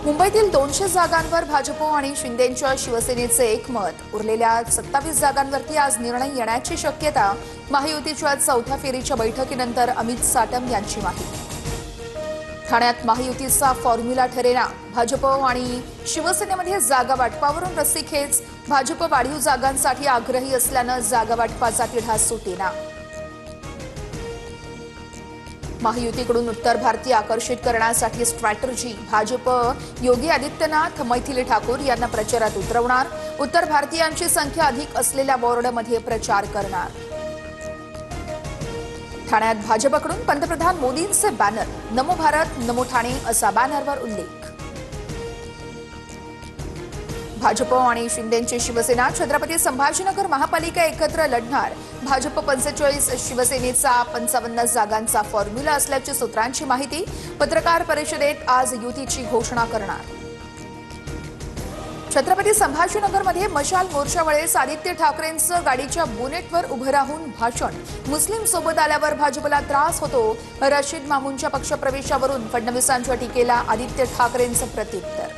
मुंबईतील 200 जागांवर भाजप आणि शिंदेंच्या शिवसेनेचे एकमत। उरलेल्या 27 जागांवरती आज निर्णय येण्याची शक्यता। महायुतीच्या चौथ्या फेरीच्या बैठकीनंतर अमित साटम यांची माहिती। ठाण्यात महायुतीचा फॉर्म्युला ठरेना। भाजप आणि शिवसेनेमध्ये जागा वाटपावरून रस्सीखेच। भाजप वाढीव जागांसाठी आग्रही असल्यानं जागा वाटपाचा तिढा सुटेना। महायुतीकडून उत्तर भारतीय आकर्षित करण्यासाठी स्ट्रॅटर्जी। भाजप योगी आदित्यनाथ मैथिली ठाकूर यांना प्रचारात उतरवणार। उत्तर भारतीयांची संख्या अधिक असलेल्या वॉर्डमध्ये प्रचार करणार। ठाण्यात भाजपकडून पंतप्रधान मोदींचे बॅनर। नमो भारत नमो ठाणे असा बॅनरवर उल्लेख। भाजप आणि शिंदेंची शिवसेना छत्रपती संभाजीनगर महापालिका एकत्र लढणार। भाजप 45, शिवसेनेचा 55 जागांचा फॉर्म्युला असल्याची सूत्रांची माहिती। पत्रकार परिषदेत आज युतीची घोषणा करणार। छत्रपती संभाजीनगरमध्ये मशाल मोर्चावेळेस आदित्य ठाकरेंचं गाडीच्या बोनेटवर उभं राहून भाषण। मुस्लिम सोबत आल्यावर भाजपला त्रास होतो। रशीद मामूंच्या पक्षप्रवेशावरून फडणवीसांच्या टीकेला आदित्य ठाकरेंचं प्रत्युत्तर।